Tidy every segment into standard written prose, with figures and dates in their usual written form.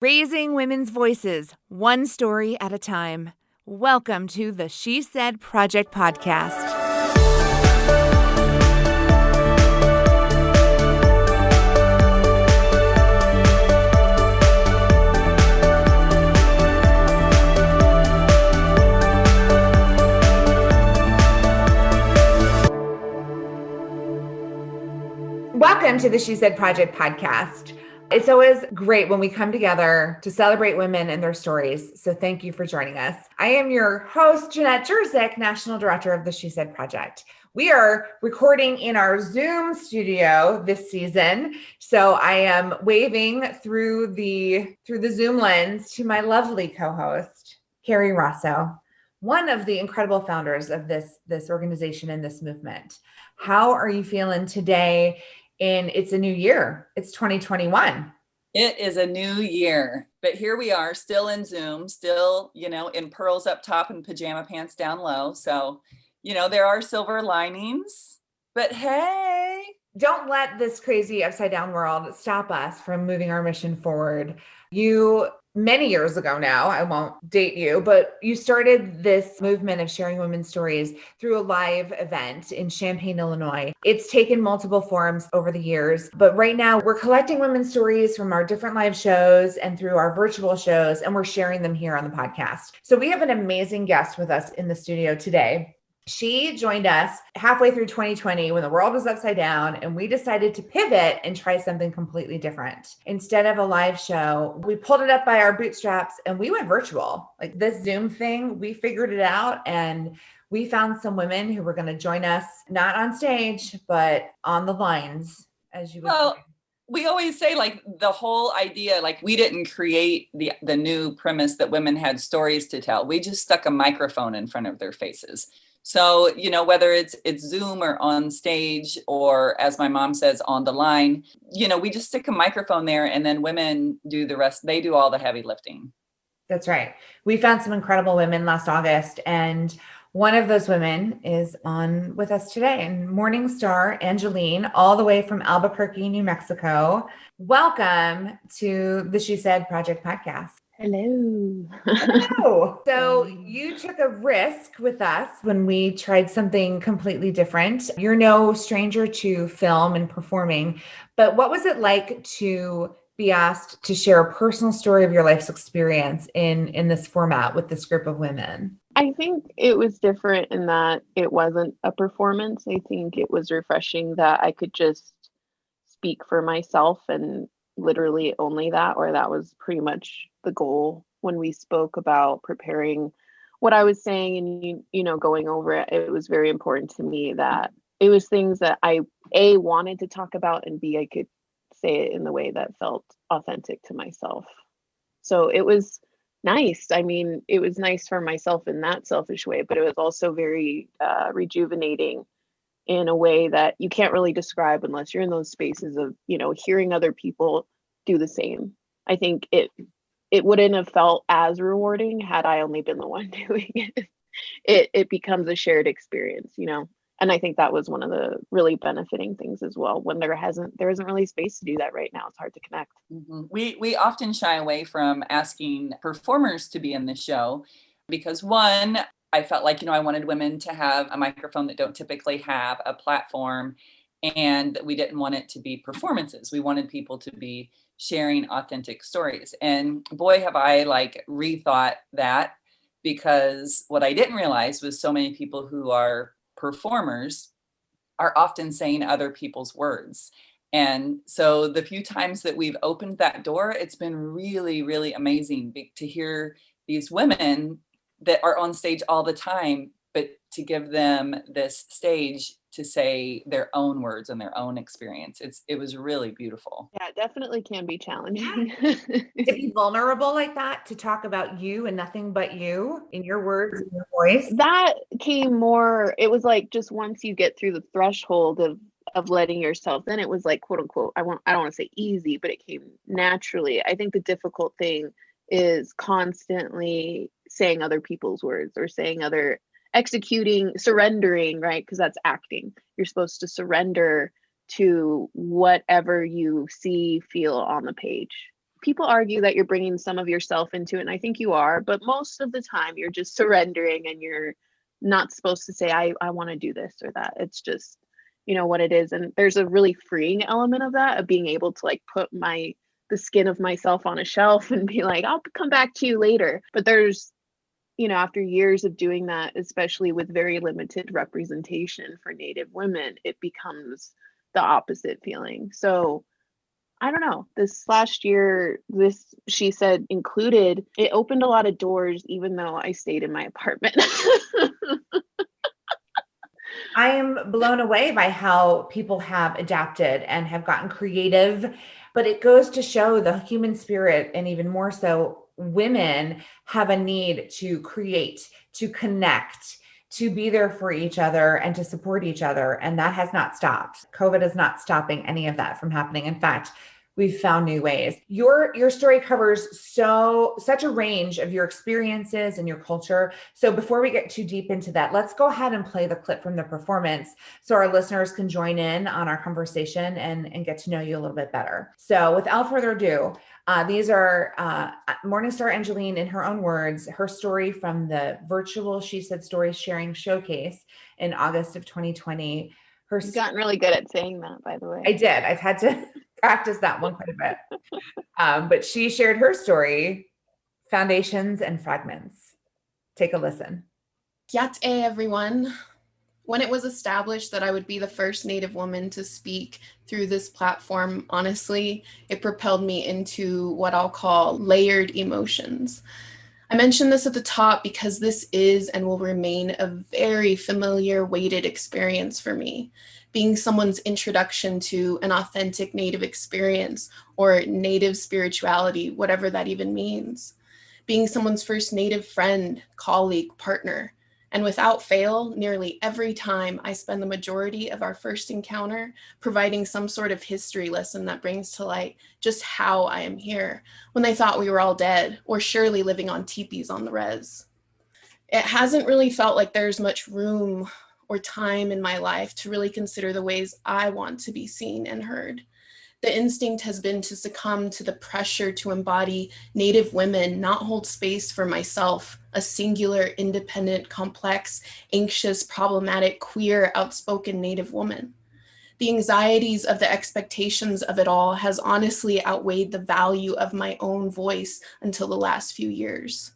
Raising women's voices, one story at a time. Welcome to the She Said Project podcast. Welcome to the She Said Project podcast. It's always great when we come together to celebrate women and their stories. So thank you for joining us. I am your host, Jenette Jerzik, National Director of the She Said Project. We are recording in our Zoom studio this season. So I am waving through the Zoom lens to my lovely co-host, Kerry Rosso, one of the incredible founders of this organization and this movement. How are you feeling today? And it's a new year. It's 2021. It is a new year, but here we are still in Zoom, still, in pearls up top and pajama pants down low. So, there are silver linings, but hey. Don't let this crazy upside down world stop us from moving our mission forward. You, many years ago now, I won't date you, but you started this movement of sharing women's stories through a live event in Champaign, Illinois. It's taken multiple forms over the years, but right now we're collecting women's stories from our different live shows and through our virtual shows, and we're sharing them here on the podcast. So we have an amazing guest with us in the studio today. She joined us halfway through 2020 when the world was upside down, and we decided to pivot and try something completely different. Instead of a live show, we pulled it up by our bootstraps and we went virtual. Like this Zoom thing, we figured it out, and we found some women who were going to join us, not on stage, but on the lines, as you would say. We always say, the whole idea, we didn't create the new premise that women had stories to tell. We just stuck a microphone in front of their faces. So, whether it's Zoom or on stage, or as my mom says, on the line, we just stick a microphone there, and then women do the rest. They do all the heavy lifting. That's right. We found some incredible women last August, and one of those women is on with us today, and Morningstar Angeline, all the way from Albuquerque, New Mexico. Welcome to the She Said Project podcast. Hello. Hello. So you took a risk with us when we tried something completely different. You're no stranger to film and performing, but what was it like to be asked to share a personal story of your life's experience in this format with this group of women? I think it was different in that it wasn't a performance. I think it was refreshing that I could just speak for myself, and literally only that, or that was pretty much the goal when we spoke about preparing what I was saying and, going over it. It was very important to me that it was things that I, A, wanted to talk about, and B, I could say it in the way that felt authentic to myself. So it was nice. I mean, it was nice for myself in that selfish way, but it was also very rejuvenating in a way that you can't really describe unless you're in those spaces of, hearing other people do the same. I think it wouldn't have felt as rewarding had I only been the one doing it. It becomes a shared experience, and I think that was one of the really benefiting things as well. When there isn't really space to do that right now, it's hard to connect. Mm-hmm. We often shy away from asking performers to be in the show because, one, I felt like, I wanted women to have a microphone that don't typically have a platform, and we didn't want it to be performances. We wanted people to be sharing authentic stories. And boy, have I rethought that, because what I didn't realize was so many people who are performers are often saying other people's words. And so the few times that we've opened that door, it's been really, really amazing to hear these women that are on stage all the time, but to give them this stage to say their own words and their own experience. It was really beautiful. Yeah, it definitely can be challenging. To be vulnerable like that, to talk about you and nothing but you in your words and your voice. That came more, it was just once you get through the threshold of letting yourself, then it was quote unquote, I don't want to say easy, but it came naturally. I think the difficult thing is constantly saying other people's words, or surrendering, right? Because that's acting. You're supposed to surrender to whatever you see, feel on the page. people argue that you're bringing some of yourself into it, and I think you are, but most of the time you're just surrendering, and you're not supposed to say, I want to do this or that. It's just, what it is. And there's a really freeing element of that, of being able to like put the skin of myself on a shelf and be like, I'll come back to you later. But there's, after years of doing that, especially with very limited representation for Native women, it becomes the opposite feeling. So I don't know, this last year, she said included, it opened a lot of doors, even though I stayed in my apartment. I am blown away by how people have adapted and have gotten creative, but it goes to show the human spirit, and even more so, women have a need to create, to connect, to be there for each other and to support each other. And that has not stopped. COVID is not stopping any of that from happening. In fact, we've found new ways. Your story covers such a range of your experiences and your culture. So before we get too deep into that, let's go ahead and play the clip from the performance so our listeners can join in on our conversation and get to know you a little bit better. So without further ado, these are Morningstar Angeline, in her own words, her story from the virtual She Said Stories Sharing Showcase in August of 2020. You've gotten really good at saying that, by the way. I did. I've had to practice that one quite a bit. But she shared her story, Foundations and Fragments. Take a listen. Yate, everyone. When it was established that I would be the first Native woman to speak through this platform, honestly, it propelled me into what I'll call layered emotions. I mention this at the top because this is and will remain a very familiar, weighted experience for me. Being someone's introduction to an authentic Native experience or Native spirituality, whatever that even means. Being someone's first Native friend, colleague, partner. And without fail, nearly every time I spend the majority of our first encounter providing some sort of history lesson that brings to light just how I am here when they thought we were all dead or surely living on teepees on the res. It hasn't really felt like there's much room or time in my life to really consider the ways I want to be seen and heard. The instinct has been to succumb to the pressure to embody Native women, not hold space for myself, a singular, independent, complex, anxious, problematic, queer, outspoken Native woman. The anxieties of the expectations of it all has honestly outweighed the value of my own voice until the last few years.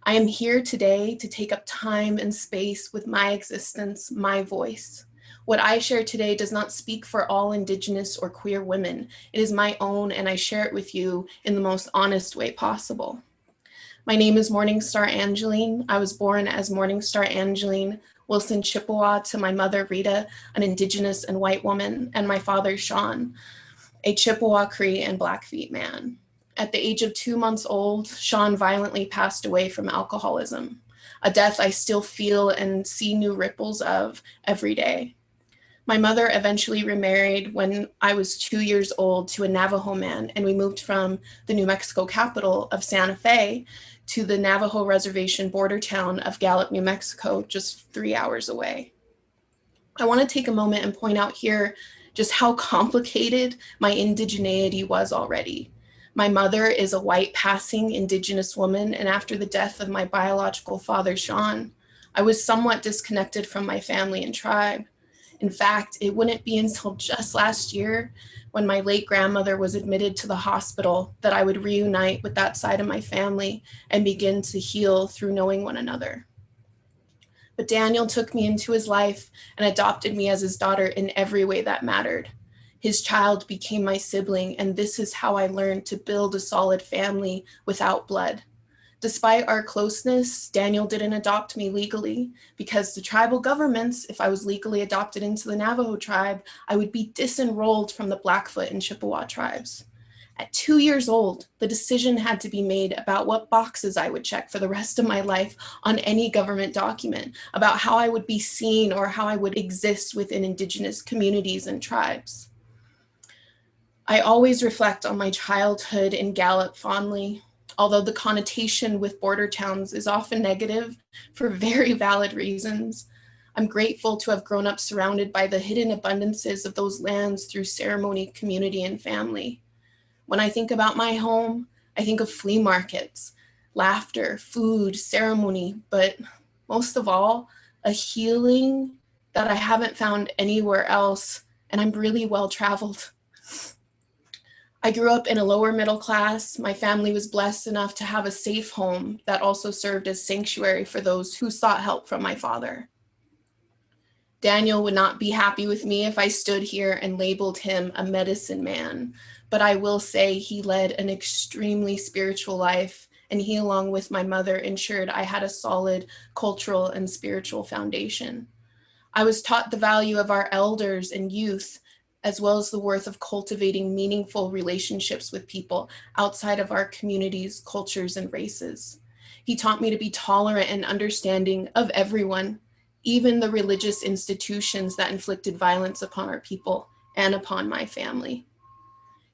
I am here today to take up time and space with my existence, my voice. What I share today does not speak for all Indigenous or queer women. It is my own, and I share it with you in the most honest way possible. My name is Morningstar Angeline. I was born as Morningstar Angeline Wilson Chippewa to my mother, Rita, an Indigenous and white woman, and my father, Sean, a Chippewa, Cree, and Blackfeet man. At the age of 2 months old, Sean violently passed away from alcoholism, a death I still feel and see new ripples of every day. My mother eventually remarried when I was 2 years old to a Navajo man, and we moved from the New Mexico capital of Santa Fe to the Navajo reservation border town of Gallup, New Mexico, just 3 hours away. I want to take a moment and point out here just how complicated my indigeneity was already. My mother is a white passing Indigenous woman, and after the death of my biological father, Sean, I was somewhat disconnected from my family and tribe. In fact, it wouldn't be until just last year when my late grandmother was admitted to the hospital that I would reunite with that side of my family and begin to heal through knowing one another. But Daniel took me into his life and adopted me as his daughter in every way that mattered. His child became my sibling, and this is how I learned to build a solid family without blood. Despite our closeness, Daniel didn't adopt me legally because the tribal governments, if I was legally adopted into the Navajo tribe, I would be disenrolled from the Blackfoot and Chippewa tribes. At 2 years old, the decision had to be made about what boxes I would check for the rest of my life on any government document, about how I would be seen or how I would exist within Indigenous communities and tribes. I always reflect on my childhood in Gallup fondly. Although the connotation with border towns is often negative for very valid reasons, I'm grateful to have grown up surrounded by the hidden abundances of those lands through ceremony, community, and family. When I think about my home, I think of flea markets, laughter, food, ceremony, but most of all, a healing that I haven't found anywhere else, and I'm really well traveled. I grew up in a lower middle class. My family was blessed enough to have a safe home that also served as sanctuary for those who sought help from my father. Daniel would not be happy with me if I stood here and labeled him a medicine man, but I will say he led an extremely spiritual life, and he, along with my mother, ensured I had a solid cultural and spiritual foundation. I was taught the value of our elders and youth, as well as the worth of cultivating meaningful relationships with people outside of our communities, cultures, and races. He taught me to be tolerant and understanding of everyone, even the religious institutions that inflicted violence upon our people and upon my family.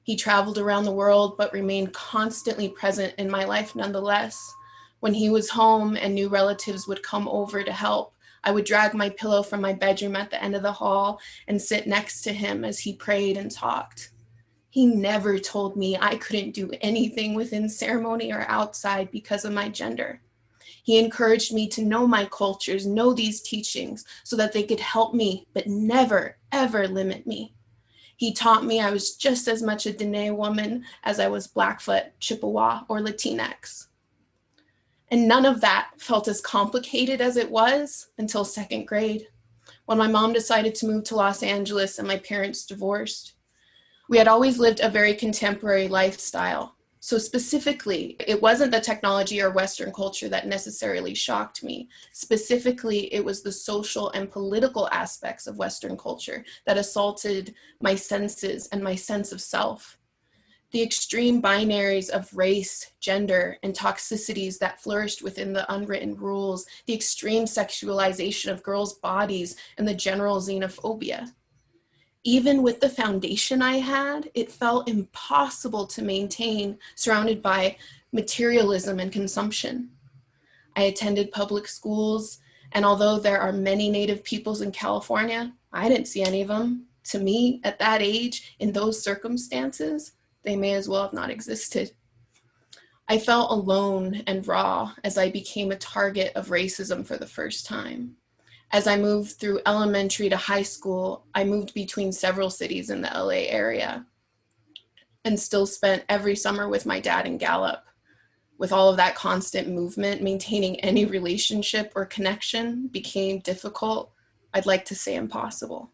He traveled around the world, but remained constantly present in my life nonetheless. When he was home and new relatives would come over to help, I would drag my pillow from my bedroom at the end of the hall and sit next to him as he prayed and talked. He never told me I couldn't do anything within ceremony or outside because of my gender. He encouraged me to know my cultures, know these teachings so that they could help me, but never, ever limit me. He taught me I was just as much a Dene woman as I was Blackfoot, Chippewa, or Latinx. And none of that felt as complicated as it was until second grade, when my mom decided to move to Los Angeles and my parents divorced. We had always lived a very contemporary lifestyle. So specifically, it wasn't the technology or Western culture that necessarily shocked me. Specifically, it was the social and political aspects of Western culture that assaulted my senses and my sense of self. The extreme binaries of race, gender, and toxicities that flourished within the unwritten rules, the extreme sexualization of girls' bodies, and the general xenophobia. Even with the foundation I had, it felt impossible to maintain, surrounded by materialism and consumption. I attended public schools, and although there are many Native peoples in California, I didn't see any of them. To me, at that age, in those circumstances, they may as well have not existed. I felt alone and raw as I became a target of racism for the first time. As I moved through elementary to high school, I moved between several cities in the LA area and still spent every summer with my dad in Gallup. With all of that constant movement, maintaining any relationship or connection became difficult. I'd like to say impossible.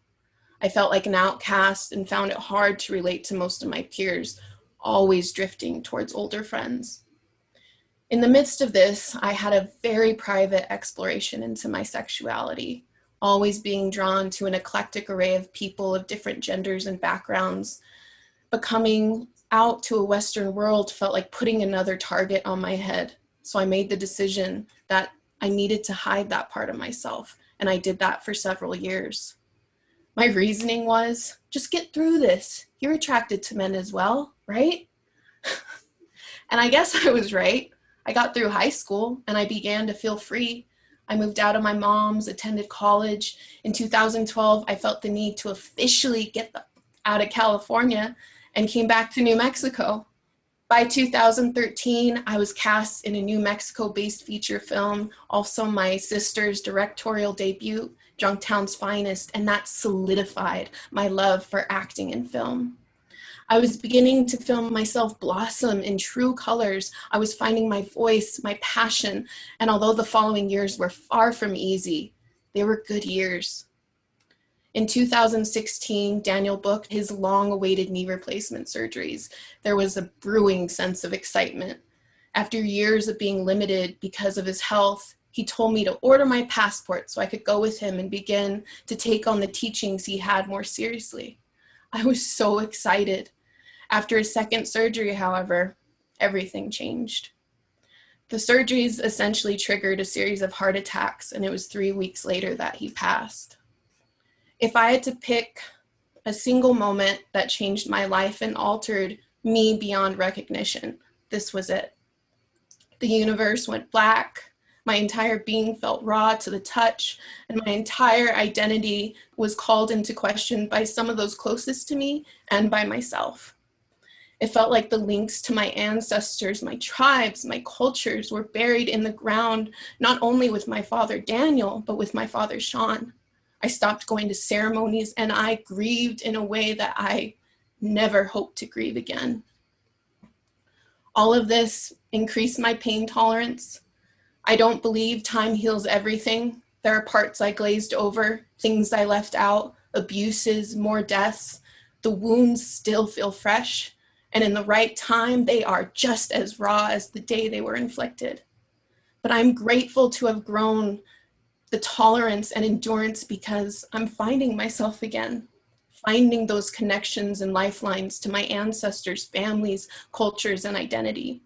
I felt like an outcast and found it hard to relate to most of my peers, always drifting towards older friends. In the midst of this, I had a very private exploration into my sexuality, always being drawn to an eclectic array of people of different genders and backgrounds. But coming out to a Western world felt like putting another target on my head. So I made the decision that I needed to hide that part of myself, and I did that for several years. My reasoning was, just get through this. You're attracted to men as well, right? And I guess I was right. I got through high school and I began to feel free. I moved out of my mom's, attended college. In 2012, I felt the need to officially get out of California and came back to New Mexico. By 2013, I was cast in a New Mexico-based feature film, also my sister's directorial debut, Junktown's Finest, and that solidified my love for acting in film. I was beginning to feel myself blossom in true colors. I was finding my voice, my passion, and although the following years were far from easy, they were good years. In 2016, Daniel booked his long-awaited knee replacement surgeries. There was a brewing sense of excitement. After years of being limited because of his health, he told me to order my passport so I could go with him and begin to take on the teachings he had more seriously. I was so excited. After his second surgery, however, everything changed. The surgeries essentially triggered a series of heart attacks, and it was 3 weeks later that he passed. If I had to pick a single moment that changed my life and altered me beyond recognition, this was it. The universe went black. My entire being felt raw to the touch, and my entire identity was called into question by some of those closest to me and by myself. It felt like the links to my ancestors, my tribes, my cultures were buried in the ground, not only with my father Daniel, but with my father Sean. I stopped going to ceremonies and I grieved in a way that I never hoped to grieve again. All of this increased my pain tolerance. I don't believe time heals everything. There are parts I glazed over, things I left out, abuses, more deaths. The wounds still feel fresh, and in the right time, they are just as raw as the day they were inflicted. But I'm grateful to have grown the tolerance and endurance because I'm finding myself again, finding those connections and lifelines to my ancestors, families, cultures, and identity,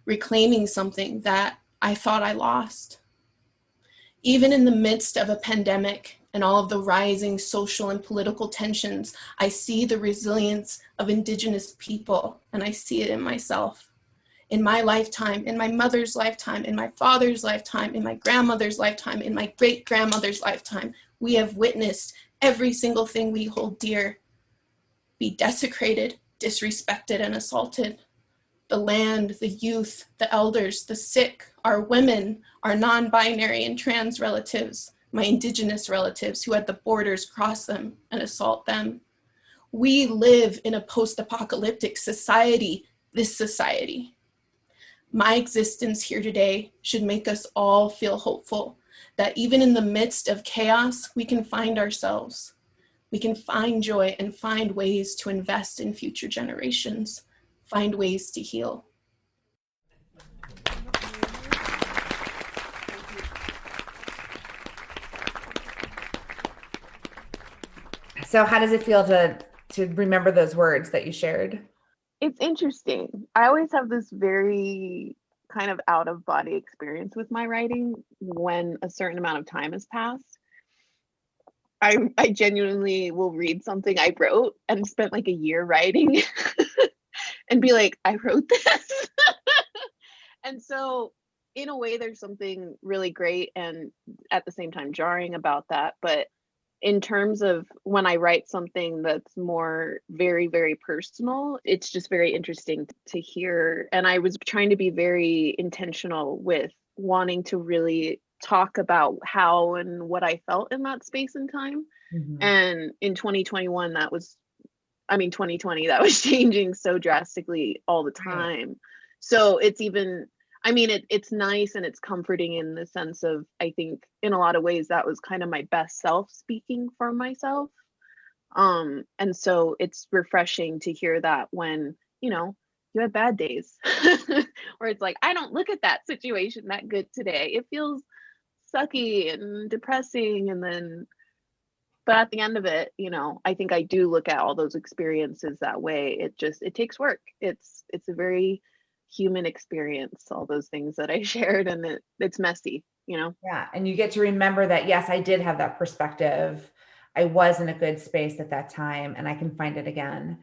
reclaiming something that I thought I lost. Even in the midst of a pandemic and all of the rising social and political tensions, I see the resilience of Indigenous people, and I see it in myself. In my lifetime, in my mother's lifetime, in my father's lifetime, in my grandmother's lifetime, in my great-grandmother's lifetime, we have witnessed every single thing we hold dear be desecrated, disrespected, and assaulted. The land, the youth, the elders, the sick, our women, our non-binary and trans relatives, my Indigenous relatives who at the borders cross them and assault them. We live in a post-apocalyptic society, this society. My existence here today should make us all feel hopeful that even in the midst of chaos, we can find ourselves. We can find joy and find ways to invest in future generations, find ways to heal. So how does it feel to remember those words that you shared? It's interesting. I always have this very kind of out of body experience with my writing when a certain amount of time has passed. I genuinely will read something I wrote and spent like a year writing and be like, I wrote this. And so in a way, there's something really great and at the same time jarring about that. But in terms of when I write something that's more very, very personal, it's just very interesting to hear. And I was trying to be very intentional with wanting to really talk about how and what I felt in that space and time. Mm-hmm. And in 2021, 2020, that was changing so drastically all the time. Right. So it's even, it's nice and it's comforting in the sense of, I think in a lot of ways that was kind of my best self speaking for myself. And so it's refreshing to hear that when, you have bad days where it's like, I don't look at that situation that good today. It feels sucky and depressing. But at the end of it, I think I do look at all those experiences that way. It takes work. It's a very human experience, all those things that I shared, and it's messy, Yeah. And you get to remember that, yes, I did have that perspective. I was in a good space at that time and I can find it again.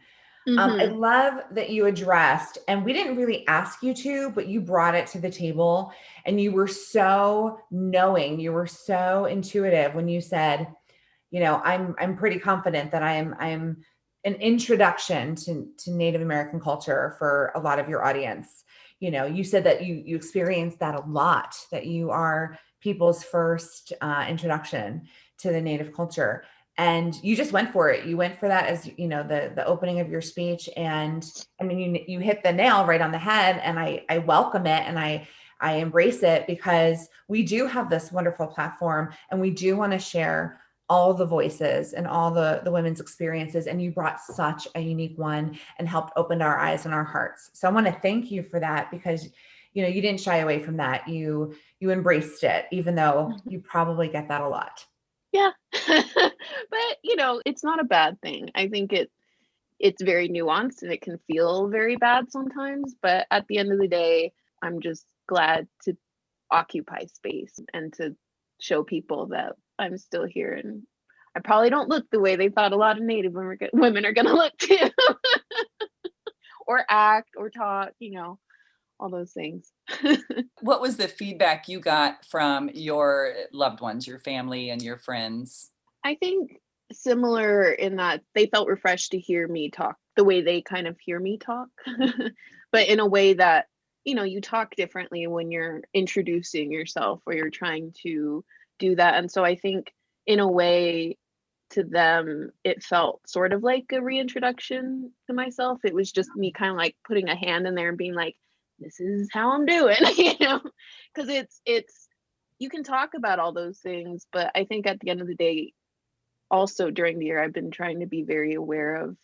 Mm-hmm. I love that you addressed, and we didn't really ask you to, but you brought it to the table and you were so knowing, you were so intuitive when you said, I'm pretty confident that I'm an introduction to Native American culture for a lot of your audience. You said that you experienced that a lot, that you are people's first introduction to the Native culture. And you just went for it. You went for that as, the opening of your speech. And you hit the nail right on the head, and I welcome it. And I embrace it because we do have this wonderful platform and we do want to share all the voices and all the women's experiences. And you brought such a unique one and helped open our eyes and our hearts. So I want to thank you for that because, you didn't shy away from that. You embraced it, even though you probably get that a lot. Yeah. But, it's not a bad thing. I think it's very nuanced and it can feel very bad sometimes. But at the end of the day, I'm just glad to occupy space and to show people that I'm still here, and I probably don't look the way they thought a lot of Native women are going to look too, or act or talk, all those things. What was the feedback you got from your loved ones, your family and your friends? I think similar in that they felt refreshed to hear me talk the way they kind of hear me talk, but in a way that, you talk differently when you're introducing yourself or you're trying to do that. And so I think in a way, to them, it felt sort of like a reintroduction to myself. It was just me kind of like putting a hand in there and being like, this is how I'm doing, because it's you can talk about all those things, but I think at the end of the day, also during the year, I've been trying to be very aware of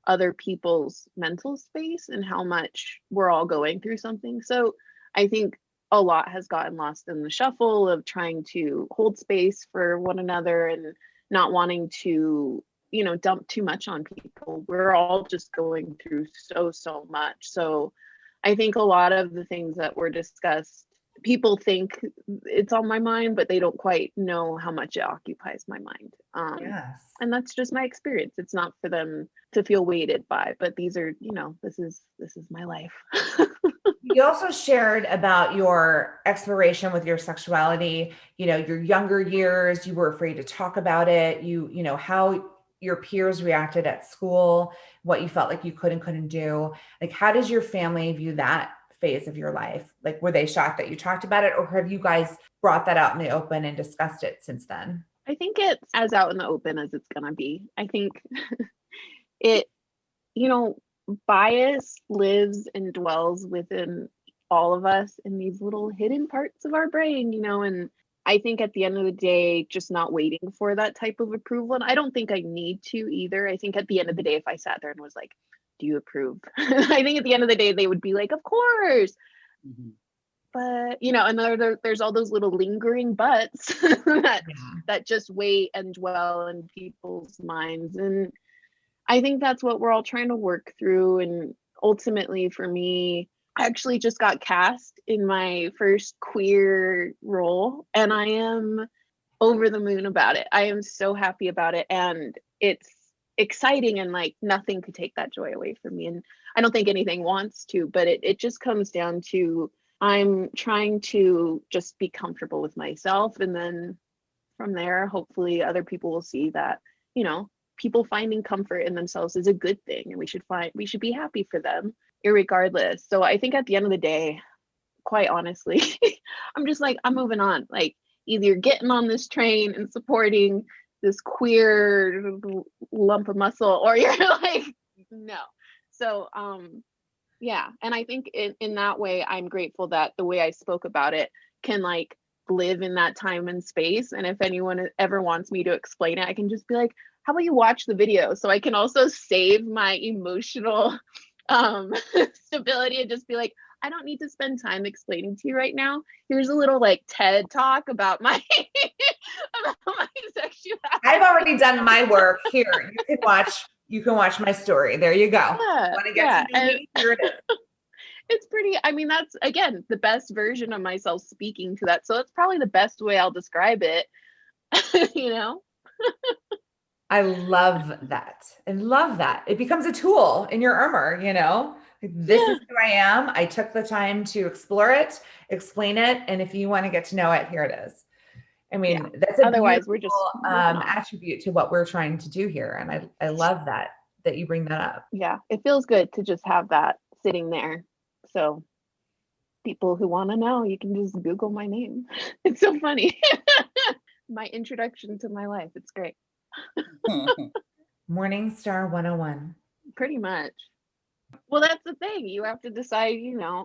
other people's mental space and how much we're all going through something. So I think a lot has gotten lost in the shuffle of trying to hold space for one another and not wanting to, dump too much on people. We're all just going through so much. So I think a lot of the things that were discussed, people think it's on my mind, but they don't quite know how much it occupies my mind. Yes. And that's just my experience. It's not for them to feel weighted by, but these are, this is my life. You also shared about your exploration with your sexuality, your younger years, you were afraid to talk about it, how your peers reacted at school, what you felt like you could and couldn't do. Like, how does your family view that phase of your life? Like, were they shocked that you talked about it, or have you guys brought that out in the open and discussed it since then? I think it's as out in the open as it's gonna be. I think it, bias lives and dwells within all of us in these little hidden parts of our brain, and I think at the end of the day, just not waiting for that type of approval. And I don't think I need to either. I think at the end of the day, if I sat there and was like, do you approve? I think at the end of the day, they would be like, of course. Mm-hmm. But, and there's all those little lingering buts that just wait and dwell in people's minds. And I think that's what we're all trying to work through. And ultimately for me, I actually just got cast in my first queer role, and I am over the moon about it. I am so happy about it, and it's exciting, and like nothing could take that joy away from me. And I don't think anything wants to, but it just comes down to I'm trying to just be comfortable with myself, and then from there, hopefully other people will see that, people finding comfort in themselves is a good thing, and we should be happy for them irregardless. So I think at the end of the day, quite honestly, I'm just like, I'm moving on. Like, either you're getting on this train and supporting this queer lump of muscle, or you're like, no. So yeah. And I think in that way, I'm grateful that the way I spoke about it can like live in that time and space. And if anyone ever wants me to explain it, I can just be like, how about you watch the video? So I can also save my emotional stability and just be like, I don't need to spend time explaining to you right now. Here's a little like TED talk about my sexuality. I've already done my work. Here, you can watch my story. There you go. Yeah, Want to get to know me? Here it is. It's pretty, that's again the best version of myself speaking to that. So it's probably the best way I'll describe it. I love that. I love that. It becomes a tool in your armor, This is who I am. I took the time to explore it, explain it, and if you want to get to know it, here it is. I mean, that's a otherwise we're just attribute to what we're trying to do here. And I love that you bring that up. Yeah, it feels good to just have that sitting there. So people who want to know, you can just Google my name. It's so funny. My introduction to my life. It's great. Morningstar 101. Pretty much. Well, that's the thing. You have to decide,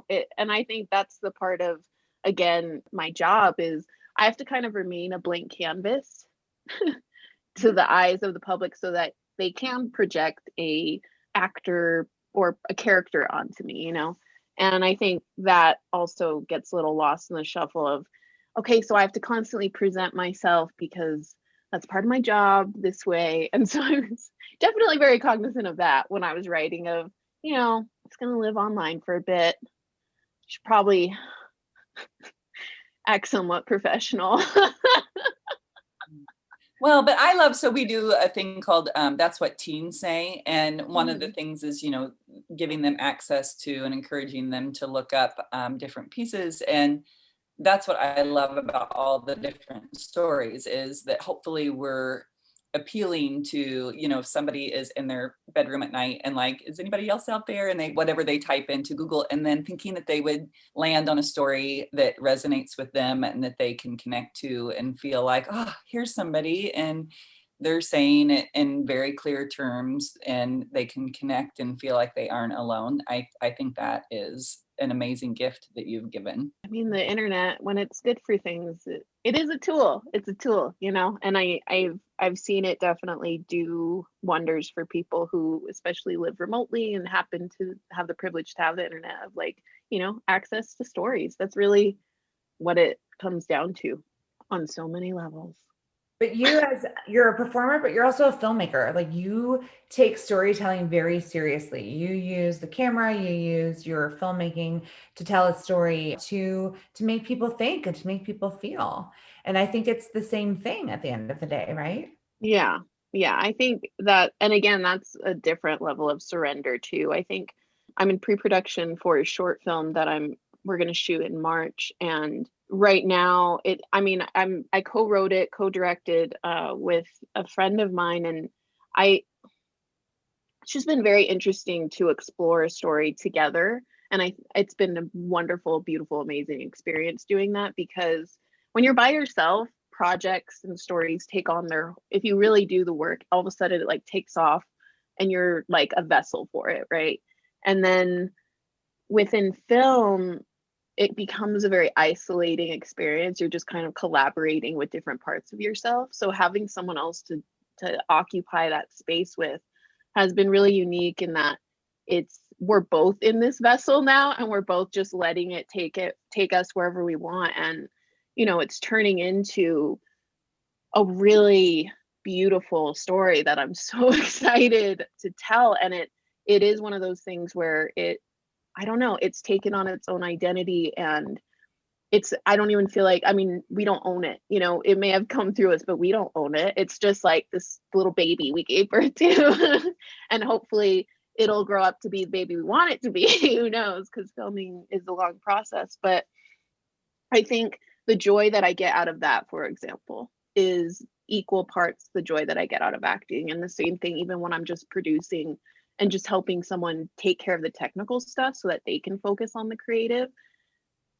it. And I think that's the part of, again, my job is I have to kind of remain a blank canvas to the eyes of the public so that they can project a actor or a character onto me, And I think that also gets a little lost in the shuffle of, okay, so I have to constantly present myself because that's part of my job this way. And so I was definitely very cognizant of that when I was writing of, it's going to live online for a bit. Should probably act somewhat professional. Well, but I love, so we do a thing called That's What Teens Say. And one of the things is, giving them access to and encouraging them to look up different pieces. And that's what I love about all the different stories is that hopefully we're appealing to, if somebody is in their bedroom at night and like, is anybody else out there? And whatever they type into Google, and then thinking that they would land on a story that resonates with them and that they can connect to and feel like, oh, here's somebody. And they're saying it in very clear terms and they can connect and feel like they aren't alone. I think that is an amazing gift that you've given. I mean, the internet, when it's good for things, it is a tool. It's a tool, and I've seen it definitely do wonders for people who especially live remotely and happen to have the privilege to have the internet of access to stories. That's really what it comes down to on so many levels. But you're a performer, but you're also a filmmaker. Like, you take storytelling very seriously. You use the camera, you use your filmmaking to tell a story, to make people think and to make people feel. And I think it's the same thing at the end of the day, right? Yeah. I think that, and again, that's a different level of surrender too. I think I'm in pre-production for a short film that we're going to shoot in March, and right now I co-wrote it, co-directed with a friend of mine, and it's just been very interesting to explore a story together. And it's been a wonderful, beautiful, amazing experience doing that, because when you're by yourself, projects and stories take on if you really do the work, all of a sudden it like takes off and you're like a vessel for it, right? And then within film, it becomes a very isolating experience. You're just kind of collaborating with different parts of yourself. So having someone else to occupy that space with has been really unique in that we're both in this vessel now, and we're both just letting it take us wherever we want. And, it's turning into a really beautiful story that I'm so excited to tell. And it is one of those things where I don't know, it's taken on its own identity, and I don't even feel like, we don't own it. It may have come through us, but we don't own it. It's just like this little baby we gave birth to, and hopefully it'll grow up to be the baby we want it to be. Who knows? Because filming is a long process. But I think the joy that I get out of that, for example, is equal parts the joy that I get out of acting. And the same thing, even when I'm just producing and just helping someone take care of the technical stuff so that they can focus on the creative,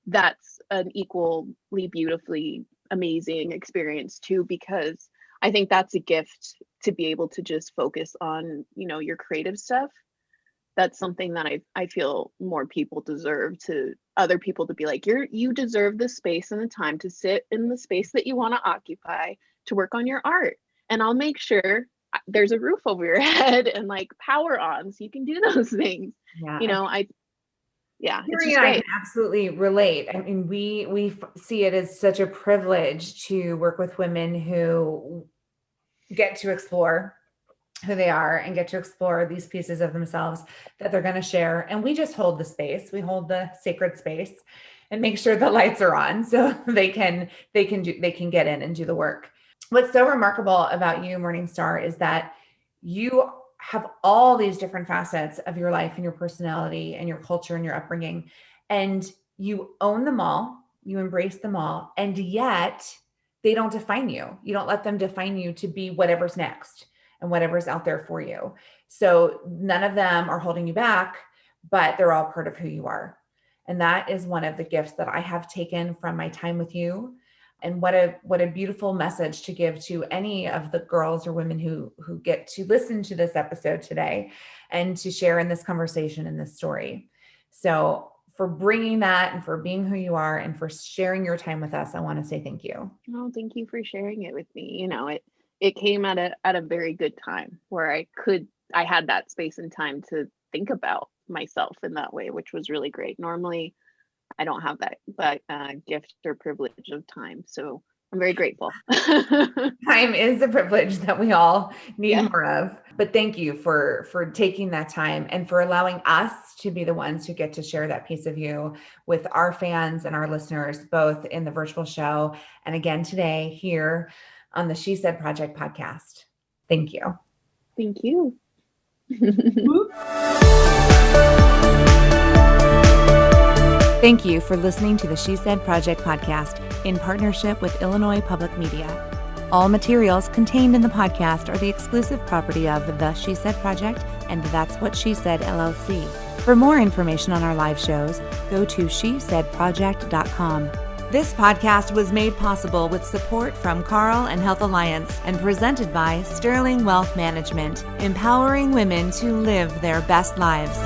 that's an equally beautifully amazing experience too, because I think that's a gift to be able to just focus on, your creative stuff. That's something that I feel more people deserve, to other people to be like, you deserve the space and the time to sit in the space that you want to occupy to work on your art. And I'll make sure there's a roof over your head and like power on so you can do those things. Yeah. It's I can absolutely relate. I mean, we see it as such a privilege to work with women who get to explore who they are and get to explore these pieces of themselves that they're going to share. And we just hold the space. We hold the sacred space and make sure the lights are on so they can get in and do the work. What's so remarkable about you, Morningstar, is that you have all these different facets of your life and your personality and your culture and your upbringing, and you own them all, you embrace them all, and yet they don't define you. You don't let them define you to be whatever's next and whatever's out there for you. So none of them are holding you back, but they're all part of who you are. And that is one of the gifts that I have taken from my time with you. And what a beautiful message to give to any of the girls or women who get to listen to this episode today and to share in this conversation, in this story. So for bringing that and for being who you are and for sharing your time with us, I want to say thank you. Oh, thank you for sharing it with me. It came at a very good time where I had that space and time to think about myself in that way, which was really great. Normally, I don't have that gift or privilege of time. So I'm very grateful. Time is a privilege that we all need more of. But thank you for taking that time and for allowing us to be the ones who get to share that piece of you with our fans and our listeners, both in the virtual show and again today here on the She Said Project podcast. Thank you. Thank you. Thank you for listening to the She Said Project podcast in partnership with Illinois Public Media. All materials contained in the podcast are the exclusive property of the She Said Project and That's What She Said LLC. For more information on our live shows, go to shesaidproject.com. This podcast was made possible with support from Carl and Health Alliance and presented by Sterling Wealth Management, empowering women to live their best lives.